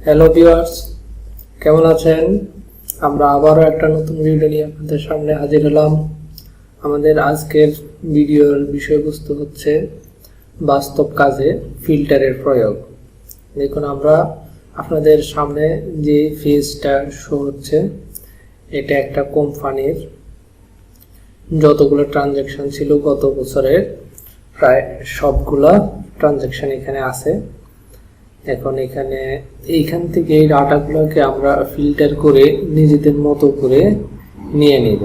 Hello viewers, কেমন আছেন? আমরা আবারও একটা নতুন ভিডিও নিয়ে আপনাদের সামনে হাজির হলাম। আমাদের আজকের ভিডিওর বিষয়বস্তু হচ্ছে বাস্তব কাজে ফিল্টারের প্রয়োগ। দেখুন, আমরা আপনাদের সামনে যে ফেজটা শো হচ্ছে, এটা একটা কোম্পানির যতগুলো ট্রানজ্যাকশন ছিল গত বছরের প্রায় সবগুলা ট্রানজ্যাকশন এখানে আছে। এখন এইখান থেকে এই ডাটাগুলোকে আমরা ফিল্টার করে নিজেদের মতো করে নিয়ে নিব।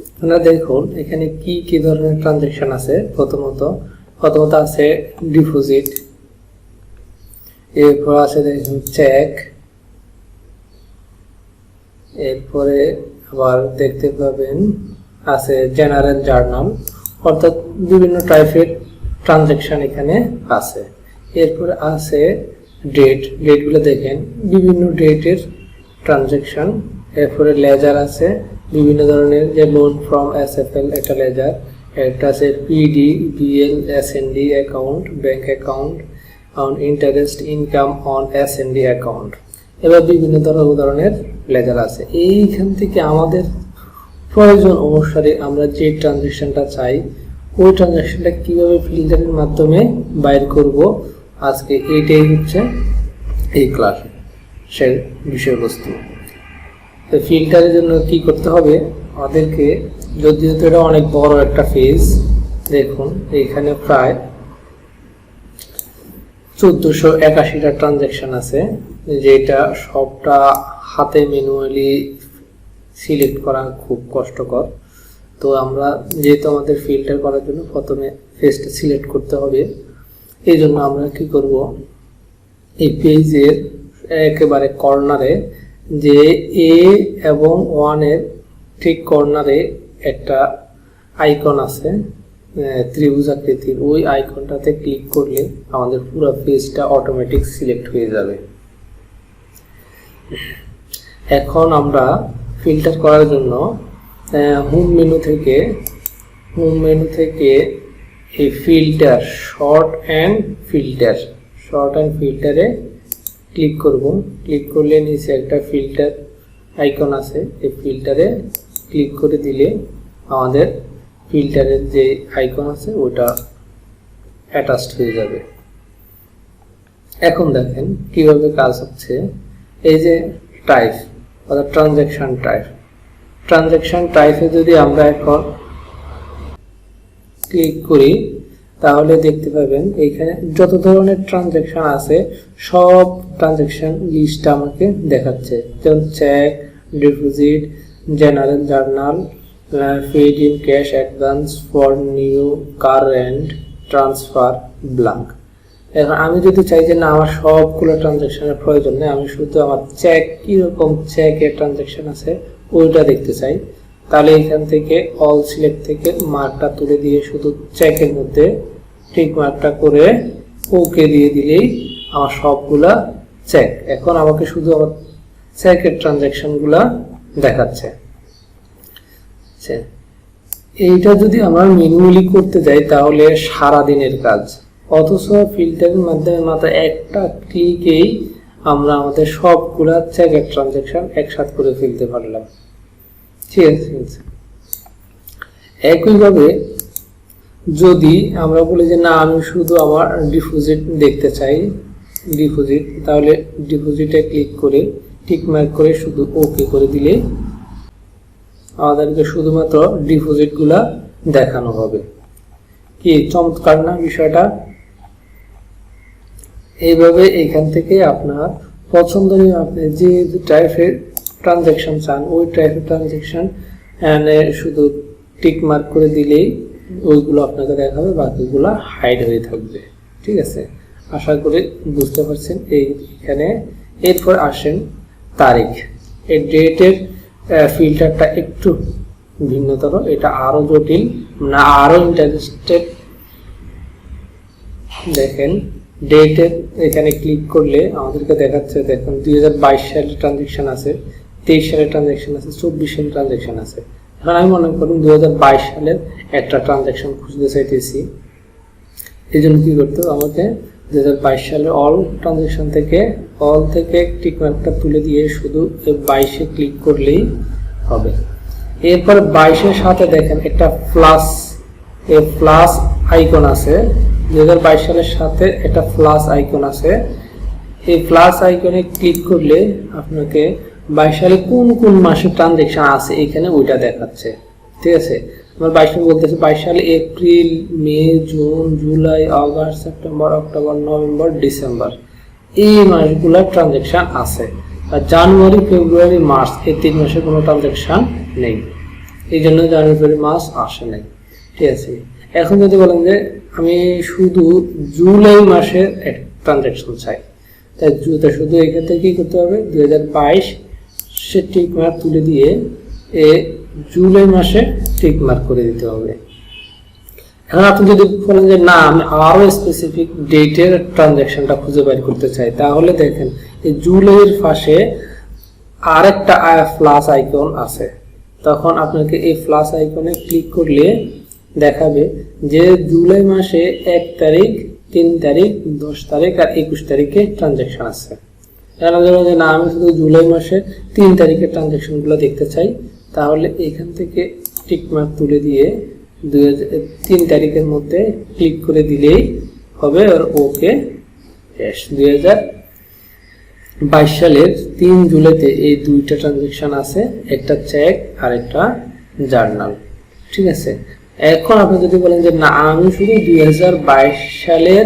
আপনারা দেখুন এখানে কি কি ধরনের ট্রানজ্যাকশন আছে। প্রথমত আছে ডিপোজিট, এরপর আছে দেখুন চেক, এরপরে আবার দেখতে পাবেন আছে জেনারেল জার্নাল, অর্থাৎ বিভিন্ন টাইপের ট্রানজ্যাকশন এখানে আছে। এরপরে আছে ডেটগুলো দেখেন, বিভিন্ন ডেটের ট্রানজ্যাকশন। এরপরে লেজার আছে বিভিন্ন ধরনের, যে লোন ফ্রম এসএফএল একটা লেজার, একটা আছে PD, BL, SND account, bank account, on interest income on SND account. এবার বিভিন্ন ধরনের লেজার আছে। এইখান থেকে আমাদের প্রয়োজন অনুসারে আমরা যে ট্রানজ্যাকশনটা চাই ওই ট্রানজ্যাকশনটা কিভাবে ফিল্টারের মাধ্যমে বাইর করব, আজকে এইটাই হচ্ছে এই ক্লাসের বিষয়বস্তু। তো ফিল্টারের জন্য কি করতে হবে আমাদেরকে, যদিও এটা অনেক বড় একটা ফেজ, দেখুন এইখানে প্রায় 1481টা ট্রানজ্যাকশন আছে, যেটা সবটা হাতে ম্যানুয়ালি সিলেক্ট করা খুব কষ্টকর। তো আমরা যেহেতু আমাদের ফিল্টার করার জন্য প্রথমে ফেজটা সিলেক্ট করতে হবে, এই জন্য আমরা কি করব, এই পেজের একেবারে কর্নারে যে এ এবং 1 এর ঠিক কর্নারে একটা আইকন আছে ত্রিভুজ আকৃতির, ওই আইকনটাতে ক্লিক করলে আমাদের পুরো পেজটা অটোমেটিক সিলেক্ট হয়ে যাবে। এখন আমরা ফিল্টার করার জন্য হোম মেনু থেকে এই ফিল্টার শর্ট অ্যান্ড ফিল্টারে ক্লিক করব। ক্লিক করলে নিচে একটা ফিল্টার আইকন আছে, এই ফিল্টারে ক্লিক করে দিলে আমাদের ফিল্টারের যে আইকন আছে ওটা অ্যাটাচড হয়ে যাবে। এখন দেখেন কিভাবে কাজ হচ্ছে। এই যে টাইপ অর্থাৎ ট্রানজ্যাকশন টাইপে যদি আমরা এখন ক্লিক করি তাহলে দেখতে পাবেন এইখানে যত ধরনের ট্রানজ্যাকশন আছে সব ট্রানজ্যাকশন লিস্ট আমাকে দেখাচ্ছে, যেমন check, deposit, general journal, paid in cash, advance, for new, current, transfer, blank. এখন আমি যদি চাই যে না আমার সবগুলো ট্রানজ্যাকশনের প্রয়োজন নেই, আমি শুধু আমার চেক কীরকম চেকের ট্রানজ্যাকশন আছে ওইটা দেখতে চাই, তাহলে এখান থেকে অল সিলেক্ট থেকে মার্কটা তুলে দিয়ে শুধু চেকের মধ্যে ঠিক মার্কটা করে ওকে দিয়ে দিলেই আমার সবগুলা চেক। এখন আমাকে শুধু আমার চেকের ট্রানজ্যাকশনগুলা দেখাচ্ছে। এইটা যদি আমরা ম্যানুয়ালি করতে যাই তাহলে সারা দিনের কাজ, অথচ ফিল্টারের মাধ্যমে মাত্র একটা ক্লিকেই আমরা আমাদের সবগুলা চেকের ট্রানজ্যাকশন একসাথে করে ফেলতে পারলাম। ঠিক আছে। একইভাবে যদি আমরা বলি যে না আমি শুধু আমার ডিপোজিট দেখতে চাই, তাহলে ডিপোজিটে ক্লিক করে টিক মার্ক করে শুধু ওকে করে দিলে আমাদেরকে শুধুমাত্র ডিপোজিটগুলা দেখানো হবে। কি চমৎকার না বিষয়টা? এইভাবে এখান থেকে আপনার পছন্দনীয় আপনি যে টাইপের ট্রানজ্যাকশন চান ওই টাইপের ট্রানজ্যাকশন শুধু টিক মার্ক করে দিলেই ওইগুলো আপনাকে দেখাবে, বাকিগুলো হাইড হয়ে থাকবে। ঠিক আছে, আশা করি বুঝতে পারছেন এইখানে। এরপর আসেন তারিখ। এই ডেটের ফিল্টারটা একটু ভিন্নতর, এটা আরো জটিল, না আরো ইন্টারেস্টেড। দেখেন ডেটের এখানে ক্লিক করলে আমাদেরকে দেখাচ্ছে, দেখুন 2022 সালের ট্রানজ্যাকশন আছে, 23 সালের ট্রানজ্যাকশন আছে, 24 সালের ট্রানজ্যাকশন আছে। এখন আমি মনে করুন 2022 সালের একটা ট্রানজ্যাকশন খুঁজতে চাইতেছি, এই জন্য কি করতে হবে, আমাকে 2022 সালের অল ট্রানজ্যাকশন থেকে টিক মার্কটা তুলে দিয়ে শুধু 22-এ ক্লিক করলেই হবে। এরপর 22-এর সাথে দেখেন একটা প্লাস আইকন আছে। 2022 সালের সাথে একটা প্লাস আইকন আছে। এই প্লাস আইকনে ক্লিক করলে আপনাকে 22 সালে কোন কোন মাসে ট্রানজ্যাকশন আছে এখানে ওইটা দেখাচ্ছে। ঠিক আছে, আমার 22 সালে বলতেছে 22 সালে April, May, June, July, August, September, October, November, December এই মাসগুলোর ট্রানজ্যাকশন আছে। আর জানুয়ারি, ফেব্রুয়ারি, মার্চ এই 3 মাসে কোনো ট্রানজ্যাকশন নেই, এই জন্য জানুয়ারি, ফেব্রুয়ারি, মার্চ আসে নাই। ঠিক আছে, এখন যদি বলেন যে আমি শুধু জুলাই মাসের ট্রানজ্যাকশন চাই, তাই শুধু এখান থেকে কি করতে হবে, 2022 সে টিক মার্ক তুলে দিয়ে জুলাই মাসে টিক মার্ক করে দিতে হবে। এখন আপনি যদি বলেন যে না আমি আরো স্পেসিফিক ডেটের ট্রানজ্যাকশনটা খুঁজে বের করতে চাই, তাহলে দেখেন এই জুলাইয়ের পাশে আরেকটা প্লাস আইকন আছে। তখন আপনাকে এই প্লাস আইকনে ক্লিক করলে দেখাবে যে জুলাই মাসে 1 তারিখ, 3 তারিখ, 10 তারিখ আর 21 তারিখে ট্রানজ্যাকশন আছে। এখন ধরুন যে না আমি শুধু জুলাই মাসে 3 তারিখের ট্রানজ্যাকশনগুলো দেখতে চাই, তাহলে এখান থেকে টিক মার্ক তুলে দিয়ে 3 তারিখের মধ্যে ক্লিক করে দিলেই হবে। আর ওকে, 2022 সালের 3 জুলাইতে এই 2টা ট্রানজ্যাকশন আছে, একটা চেক আর একটা জার্নাল। ঠিক আছে, এখন আপনি যদি বলেন যে না আমি শুধু 2022 সালের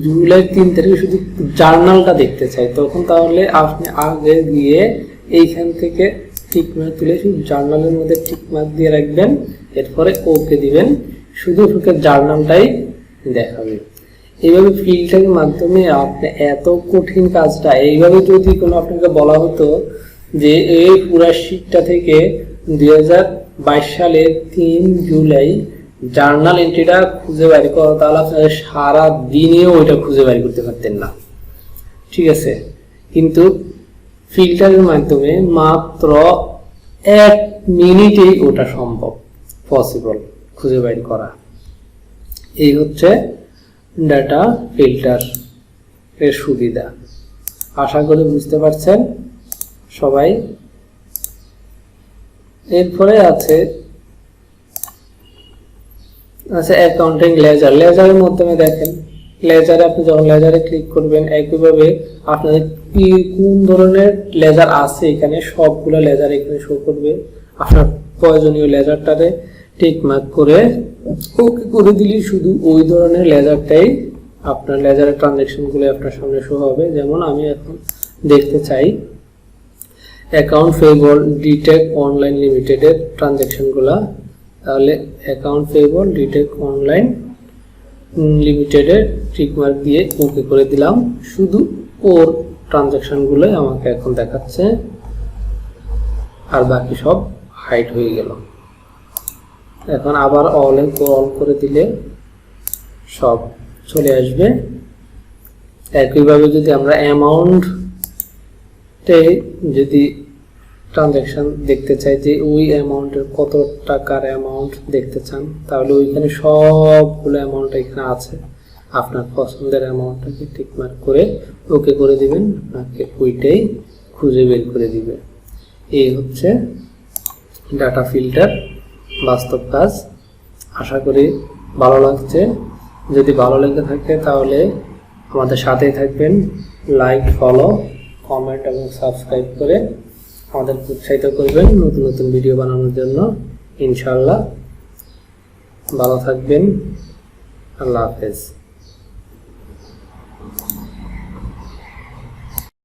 জুলাই 3 তারিখে শুধু জার্নালটা দেখতে চাই, তখন তাহলে আপনি আগে গিয়ে এইখান থেকে টিক মার্ক তুলে শুধু জার্নালের মধ্যে টিক মার্ক দিয়ে রাখবেন, এরপরে ওকে দিবেন, শুধু জার্নালটাই দেখাবে। এইভাবে ফিল্টারের মাধ্যমে আপনি এত কঠিন কাজটা এইভাবে যদি কোনো আপনাকে বলা হতো যে এই পুরো শীটটা থেকে 2022 সালের 3 জুলাই জার্নাল এন্ট্রিটা খুঁজে বের করো, তাহলে আপনারা সারা দিনেও ওইটা খুঁজে বের করতে পারতেন না। ঠিক আছে, কিন্তু ফিল্টারের মাধ্যমে মাত্র 1 মিনিটেই ওটা সম্ভব, পসিবল খুঁজে বের করা। এই হচ্ছে ডাটা ফিল্টার এর সুবিধা। আশা করি বুঝতে পারছেন সবাই। এরপরে আছে অ্যাকাউন্টিং লেজার। লেজারের মাধ্যমে দেখেন, লেজারে আপনি যখন লেজারে ক্লিক করবেন, একইভাবে আপনাদের কি কোন ধরনের লেজার আছে এখানে সবগুলো লেজার এখানে শো করবে। আপনার প্রয়োজনীয় লেজারটারে টিক মার্ক করে ওকে করে দিলে শুধু ওই ধরনের লেজারটাই আপনার লেজারের ট্রানজ্যাকশনগুলো আপনার সামনে শো হবে। যেমন আমি এখন দেখতে চাই অ্যাকাউন্ট পেয়েবল ডিটেক অনলাইন লিমিটেডের ট্রানজ্যাকশনগুলো, তাহলে অ্যাকাউন্ট পেয়েবল ডিটেক অনলাইন লিমিটেডের টিক মার্ক দিয়ে ওকে করে দিলাম, শুধু ওর ট্রানজ্যাকশনগুলো আমাকে এখন দেখাচ্ছে, আর বাকি সব হাইড হয়ে গেল। এখন আবার অল করে দিলে সব চলে আসবে। একইভাবে যদি আমরা অ্যামাউন্টে যদি ট্রানজ্যাকশন দেখতে চাই যে ওই অ্যামাউন্টের কত টাকার অ্যামাউন্ট দেখতে চান, তাহলে ওইখানে সবগুলো অ্যামাউন্ট এখানে আছে। আপনার পছন্দের অ্যামাউন্টটাকে টিক মার্ক করে ওকে করে দিবেন, আপনাকে ওইটাই খুঁজে বের করে দিবে। এই হচ্ছে ডাটা ফিল্টার বাস্তব কাজ। আশা করি ভালো লাগছে। যদি ভালো লেগে থাকে তাহলে আমাদের সাথেই থাকবেন, লাইক, ফলো, কমেন্ট এবং সাবস্ক্রাইব করে আমাদের উৎসাহিত করবেন নতুন নতুন ভিডিও বানানোর জন্য। ইনশাআল্লাহ ভালো থাকবেন। আল্লাহ হাফেজ।